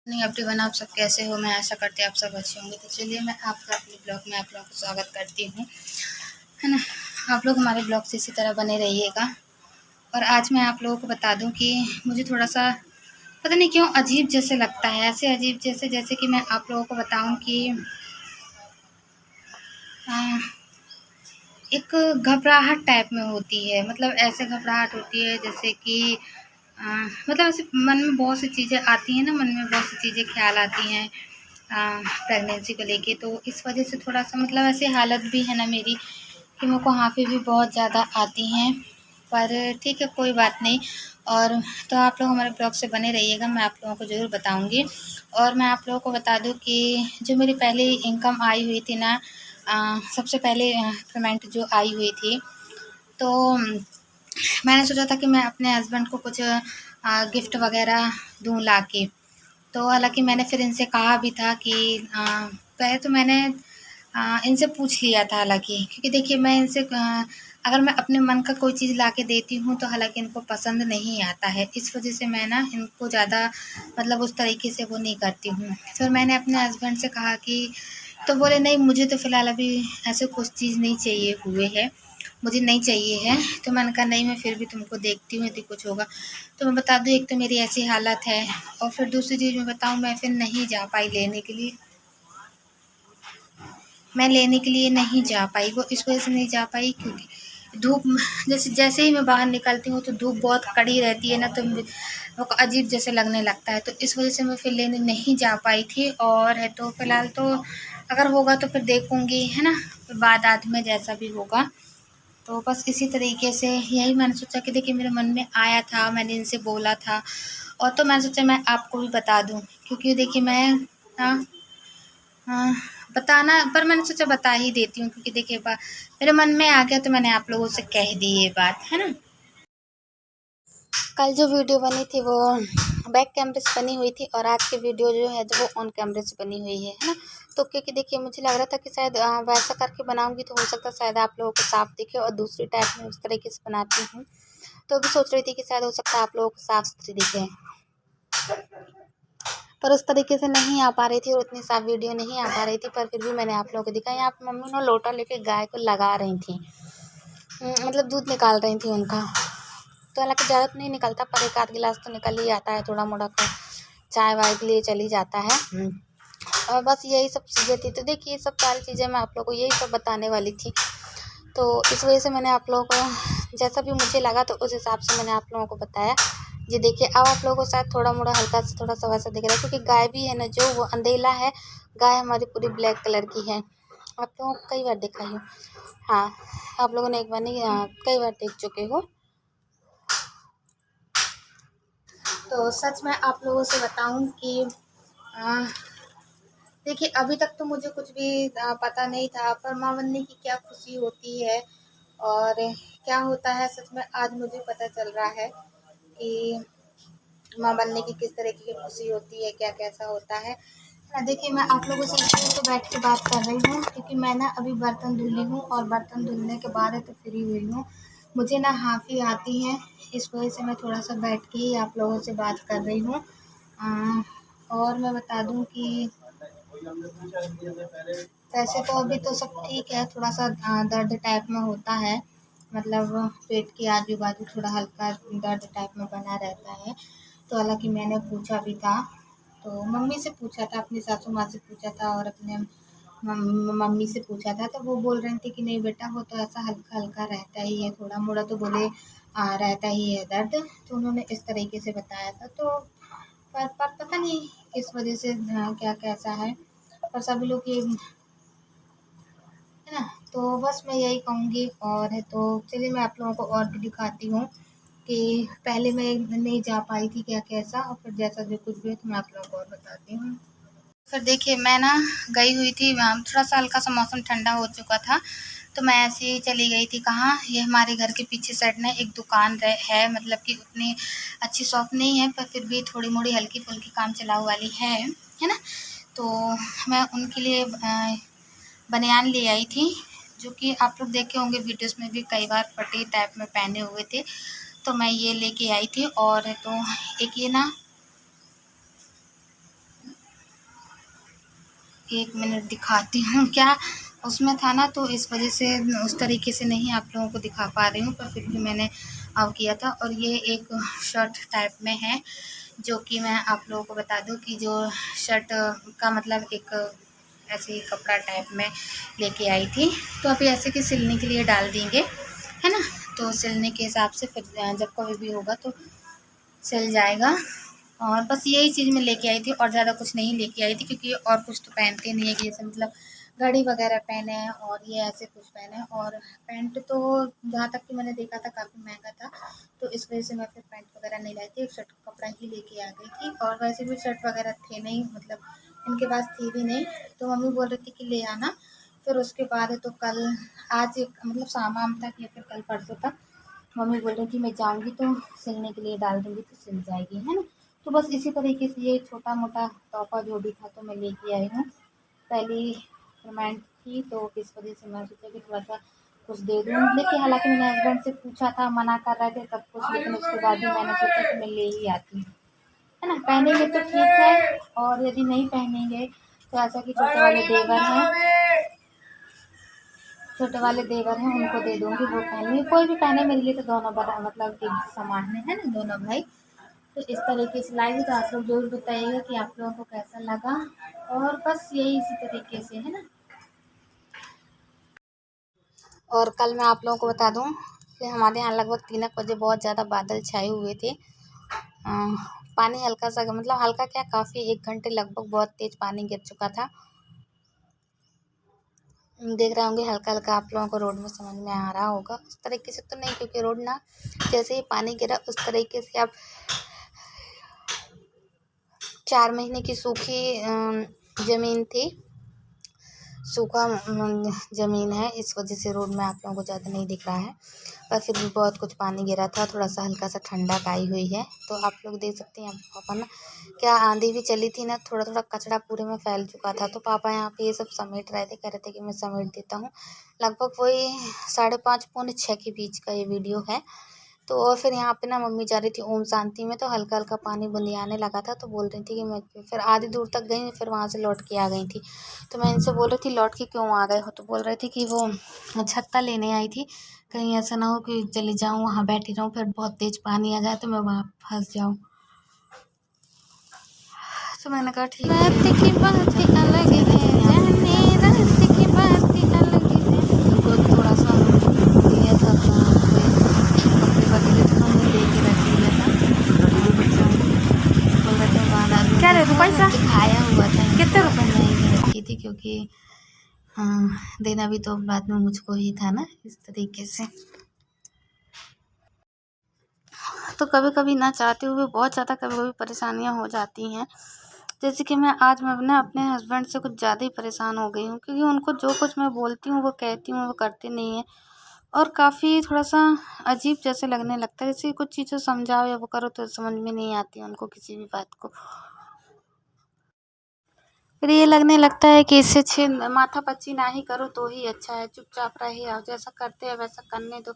नहीं एवरीवन, आप सब कैसे हो? मैं आशा करती हूँ आप सब अच्छे होंगे। तो चलिए मैं आपका अपने ब्लॉग में आप लोगों को स्वागत करती हूँ, है ना। आप लोग हमारे ब्लॉग से इसी तरह बने रहिएगा। और आज मैं आप लोगों को बता दूँ कि मुझे थोड़ा सा पता नहीं क्यों अजीब जैसे लगता है, ऐसे अजीब जैसे कि मैं आप लोगों को बताऊँ कि आ, एक घबराहट टाइप में होती है। मतलब ऐसे घबराहट होती है जैसे कि मतलब ऐसे मन में बहुत सी चीज़ें आती हैं ना, मन में बहुत सी चीज़ें ख्याल आती हैं प्रेगनेंसी को लेके। तो इस वजह से थोड़ा सा मतलब ऐसी हालत भी है ना मेरी कि मेरे को हाँफी भी बहुत ज़्यादा आती हैं। पर ठीक है, कोई बात नहीं। और तो आप लोग हमारे ब्लॉग से बने रहिएगा, मैं आप लोगों को ज़रूर बताऊंगी। और मैं आप लोगों को बता दूं कि जो मेरी पहली इनकम आई हुई थी ना, सबसे पहले पेमेंट जो आई हुई थी, तो मैंने सोचा था कि मैं अपने हस्बैंड को कुछ गिफ्ट वगैरह दूँ ला के। तो हालाँकि मैंने फिर इनसे कहा भी था कि पहले तो मैंने इनसे पूछ लिया था हालाँकि, क्योंकि देखिए मैं इनसे अगर मैं अपने मन का कोई चीज़ ला के देती हूँ तो हालाँकि इनको पसंद नहीं आता है। इस वजह से मैं ना इनको ज़्यादा मतलब उस तरीके से वो नहीं करती हूँ। फिर मैंने अपने हस्बैंड से कहा कि, तो बोले नहीं मुझे तो फ़िलहाल अभी ऐसे कुछ चीज़ नहीं चाहिए हुए है, मुझे नहीं चाहिए है। तो मैंने कहा नहीं, मैं फिर भी तुमको देखती हूँ यदि कुछ होगा। तो मैं बता दूँ, एक तो मेरी ऐसी हालत है और फिर दूसरी चीज़ मैं बताऊँ, मैं फिर नहीं जा पाई लेने के लिए। मैं लेने के लिए नहीं जा पाई, वो इस वजह से नहीं जा पाई क्योंकि धूप जैसे जैसे ही मैं बाहर निकलती हूँ तो धूप बहुत कड़ी रहती है ना, तो मेरे को अजीब जैसे लगने लगता है। तो इस वजह से मैं फिर लेने नहीं जा पाई थी। और है तो फ़िलहाल तो अगर होगा तो फिर देखूँगी, है ना, फिर बाद आद में जैसा भी होगा। तो बस इसी तरीके से यही मैंने सोचा कि देखिए मेरे मन में आया था, मैंने इनसे बोला था। और तो मैंने सोचा मैं आपको भी बता दूँ, क्योंकि देखिए मैं हाँ हाँ, बताना, पर मैंने सोचा बता ही देती हूँ, क्योंकि देखिए मेरे मन में आ गया तो मैंने आप लोगों से कह दी ये बात, है ना। कल जो वीडियो बनी थी वो बैक कैमरे से बनी हुई थी, और आज की वीडियो जो है वो ऑन कैमरे से बनी हुई है ना। तो क्योंकि देखिए मुझे लग रहा था कि शायद वैसा करके बनाऊंगी तो हो सकता है शायद आप लोगों को साफ दिखे, और दूसरी टाइप में उस तरीके से बनाती हूँ तो भी सोच रही थी कि शायद हो सकता है आप लोगों को साफ सुथरी दिखे, पर उस तरीके से नहीं आ पा रही थी और उतनी साफ वीडियो नहीं आ पा रही थी। पर फिर भी मैंने आप लोगों को दिखाया। यहाँ पे मम्मी ने लोटा लेके गाय को लगा रही थी, मतलब दूध निकाल रही थी उनका। तो हालांकि ज़्यादा तो नहीं निकलता, पर एक आध गिलास तो निकल ही आता है, थोड़ा मोड़ा का चाय वाय के लिए चली जाता है। और बस यही सब चीज़ें थी। तो देखिए ये सब सारी चीज़ें मैं आप लोगों को यही सब बताने वाली थी। तो इस वजह से मैंने आप लोगों को जैसा भी मुझे लगा तो उस हिसाब से मैंने आप लोगों को बताया। जी देखिए, अब आप लोगों को शायद थोड़ा मोड़ा हल्का सा थोड़ा सा वैसा दिख रहा है, क्योंकि गाय भी है ना जो वो अंधेला है। गाय हमारी पूरी ब्लैक कलर की है। आप लोगों को कई बार दिखाई हो, हाँ, आप लोगों ने एक बार नहीं कई बार देख चुके हो। तो सच में आप लोगों से बताऊं कि देखिए अभी तक तो मुझे कुछ भी पता नहीं था, पर माँ बनने की क्या खुशी होती है और क्या होता है, सच में आज मुझे पता चल रहा है कि माँ बनने की किस तरीके की खुशी होती है, क्या कैसा होता है। देखिए मैं आप लोगों से इसलिए तो बैठ के बात कर रही हूँ क्योंकि मैं ना अभी बर्तन धुली हूँ, और बर्तन धुलने के बाद तो फ्री हुई हूँ। मुझे ना हाँफी आती है, इस वजह से मैं थोड़ा सा बैठ के ही आप लोगों से बात कर रही हूँ। और मैं बता दूँ कि वैसे तो अभी तो सब ठीक है, थोड़ा सा दर्द टाइप में होता है, मतलब पेट के आजू बाजू थोड़ा हल्का दर्द टाइप में बना रहता है। तो हालांकि मैंने पूछा भी था, तो मम्मी से पूछा था, अपनी सासू माँ से पूछा था और अपने मम्मी से पूछा था, तो वो बोल रहे थे कि नहीं बेटा वो तो ऐसा हल्का हल्का रहता ही है, थोड़ा मोड़ा तो बोले रहता ही है दर्द। तो उन्होंने इस तरीके से बताया था। तो पर पता नहीं किस वजह से क्या कैसा है, पर सभी लोग ये, है ना। तो बस मैं यही कहूँगी। और है तो चलिए मैं आप लोगों को और भी दिखाती हूँ कि पहले मैं नहीं जा पाई थी क्या कैसा, और फिर जैसा जो कुछ भी है तो मैं आप लोगों को और बताती हूँ। फिर देखिए मैं ना गई हुई थी, थोड़ा सा हल्का सा मौसम ठंडा हो चुका था, तो मैं ऐसे ही चली गई थी कहाँ, ये हमारे घर के पीछे साइड में एक दुकान है, मतलब कि उतनी अच्छी शॉप नहीं है, पर फिर भी थोड़ी मोड़ी हल्की फुल्की काम चलाऊ वाली है ना। तो मैं उनके लिए बनियान ले आई थी, जो कि आप लोग देखे होंगे वीडियोस में भी कई बार फटी टाइप में पहने हुए थे। तो मैं ये लेके आई थी। और तो एक ये ना एक मिनट दिखाती हूँ क्या उसमें था ना, तो इस वजह से उस तरीके से नहीं आप लोगों को दिखा पा रही हूँ, पर फिर भी मैंने अब किया था। और ये एक शर्ट टाइप में है, जो कि मैं आप लोगों को बता दूं कि जो शर्ट का मतलब एक ऐसे ही कपड़ा टाइप में लेके आई थी। तो अभी ऐसे कि सिलने के लिए डाल देंगे, है ना। तो सिलने के हिसाब से फिर जब कभी भी होगा तो सिल जाएगा। और बस यही चीज़ मैं लेके आई थी और ज़्यादा कुछ नहीं लेके आई थी, क्योंकि और कुछ तो पहनते नहीं है कि जैसे मतलब घड़ी वगैरह पहने हैं और ये ऐसे कुछ पहने हैं। और पैंट तो जहाँ तक कि मैंने देखा था काफ़ी महंगा था, तो इस वजह से मैं फिर पैंट वगैरह नहीं लाई थी, एक शर्ट का कपड़ा ही लेके आ गई थी। और वैसे भी शर्ट वगैरह थे नहीं, मतलब इनके पास थी भी नहीं। तो मम्मी बोल रही थी कि ले आना। फिर उसके बाद तो कल आज एक मतलब शाम तक या फिर कल परसों तक मम्मी बोल रही थी मैं जाऊँगी तो सिलने के लिए डाल दूँगी तो सिल जाएगी, है ना। तो बस इसी तरीके से ये छोटा मोटा तोहफ़ा जो भी था तो मैं लेके आई हूँ। पहली पेमेंट थी तो इस वजह से मैं सोचा कि थोड़ा-सा कुछ दे दूँ। देखिए हालाँकि मैंने हस्बैंड से पूछा था, मना कर रहे थे सब कुछ, लेकिन उसके बाद भी मैंने सोचा कि मैं ले ही आती हूँ, है ना। पहनेंगे तो ठीक है, और यदि नहीं पहनेंगे तो ऐसा कि छोटे वाले देवर हैं उनको दे दूँगी, वो पहनेंगे। कोई भी पहने मेरे लिए तो दोनों बरा मतलब एक समान है ना, दोनों भाई। तो इस तरीके से लाई थी, तो आप लोग ज़रूर बताइएगा कि आप लोगों को कैसा लगा। और बस यही इसी तरीके से, है ना। और कल मैं आप लोगों को बता दूं कि हमारे यहाँ लगभग 3 बजे बहुत ज़्यादा बादल छाए हुए थे। पानी हल्का सा मतलब हल्का क्या काफ़ी 1 घंटे लगभग बहुत तेज़ पानी गिर चुका था। देख रहे होंगे हल्का हल्का, आप लोगों को रोड में समझ में आ रहा होगा। उस तरीके से तो नहीं, क्योंकि रोड ना जैसे ही पानी गिरा उस तरीके से अब 4 महीने की सूखी ज़मीन थी, सूखा ज़मीन है, इस वजह से रोड में आप लोगों को ज़्यादा नहीं दिख रहा है। पर फिर भी बहुत कुछ पानी गिरा था, थोड़ा सा हल्का सा ठंडक आई हुई है। तो आप लोग देख सकते हैं पापा ना, क्या आंधी भी चली थी ना, थोड़ा थोड़ा कचरा पूरे में फैल चुका था। तो पापा यहाँ पे ये सब समेट रहे थे, कह रहे थे कि मैं समेट देता हूँ। लगभग वही 5:30 पौने 6 के बीच का ये वीडियो है। तो और फिर यहाँ पे ना मम्मी जा रही थी ओम शांति में, तो हल्का हल्का पानी बूंदियाने लगा था। तो बोल रही थी कि मैं फिर आधी दूर तक गई, फिर वहाँ से लौट के आ गई थी। तो मैं इनसे बोल रही थी लौट के क्यों आ गए हो, तो बोल रही थी कि वो छत्ता लेने आई थी, कहीं ऐसा ना हो कि चली जाऊँ वहाँ बैठी रहूँ फिर बहुत तेज़ पानी आ जाए तो मैं वहाँ फंस जाऊँ। तो मैंने कहा ठीक है, रात की बात ही अलग है, जाने रात की बात ही अलग है। उनको थोड़ा सा दिया था कपड़े वगैरह तो हमने दे के रख दिया था। बोल रहे थे बाहर क्या रे पैसा खाया हुआ था, कितने रुपये नहीं रखी थी, क्योंकि हाँ देना भी तो बाद में मुझको ही था ना, इस तरीके से। तो कभी कभी ना चाहते हुए बहुत ज़्यादा कभी कभी परेशानियाँ हो जाती हैं। जैसे कि मैं ना अपने हस्बैंड से कुछ ज़्यादा ही परेशान हो गई हूँ, क्योंकि उनको जो कुछ मैं बोलती हूँ वो कहती हूँ वो करते नहीं हैं। और काफ़ी थोड़ा सा अजीब जैसे लगने लगता है, जैसे कुछ चीज़ें समझाओ या वो करो तो समझ में नहीं आती उनको किसी भी बात को। फिर ये लगने लगता है कि इससे अच्छे माथापच्ची ना ही करो तो ही अच्छा है, चुपचाप रहे और जैसा करते हैं वैसा करने दो,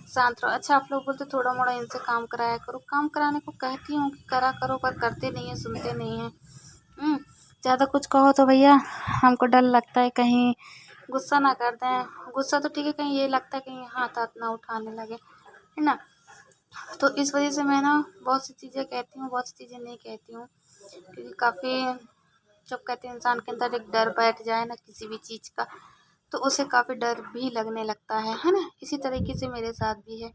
शांत रहो। अच्छा आप लोग बोलते थोड़ा मोड़ा इनसे काम कराया करो, काम कराने को कहती हूँ कि करा करो, पर करते नहीं हैं, सुनते नहीं हैं। ज़्यादा कुछ कहो तो भैया हमको डर लगता है कहीं गुस्सा ना कर दें। गुस्सा तो ठीक है, कहीं ये लगता है कहीं हाथ हाथ ना उठाने लगे, है ना। तो इस वजह से मैं ना बहुत सी चीज़ें कहती हूँ, बहुत सी चीज़ें नहीं कहती हूँ, क्योंकि काफ़ी जब कहते हैं इंसान के अंदर एक डर बैठ जाए ना किसी भी चीज़ का, तो उसे काफ़ी डर भी लगने लगता है ना। इसी तरीके से मेरे साथ भी है।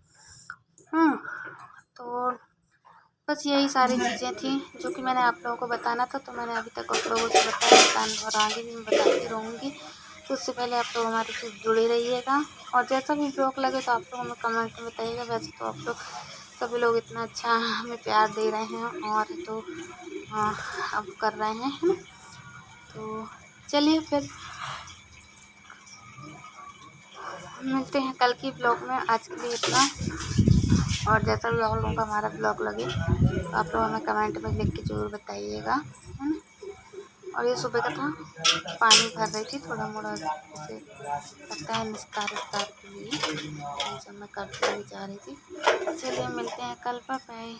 तो बस यही सारी चीज़ें थी जो कि मैंने आप लोगों को बताना था। तो मैंने अभी तक आप लोगों से बताया और आगे भी मैं बताती रहूँगी। तो उससे पहले आप लोग हमारे से जुड़े रहिएगा, और जैसा भी ब्लॉग लगे तो आप लोग हमें कमेंट में बताइएगा। वैसे तो आप लोग सभी लोग इतना अच्छा हमें प्यार दे रहे हैं और तो अब कर रहे हैं, है ना। तो चलिए फिर मिलते हैं कल की ब्लॉग में। आज के लिए इतना, और जैसा भी आप लोगों का हमारा ब्लॉग लगे तो आप लोग हमें कमेंट में लिख के ज़रूर बताइएगा, है ना। और ये सुबह का था, पानी भर रही थी थोड़ा मोड़ा, जैसे लगता है निस्तार उस्तार के लिए, ये सब मैं करते हुए जा रही थी। चलिए मिलते हैं कल, बाय बाय।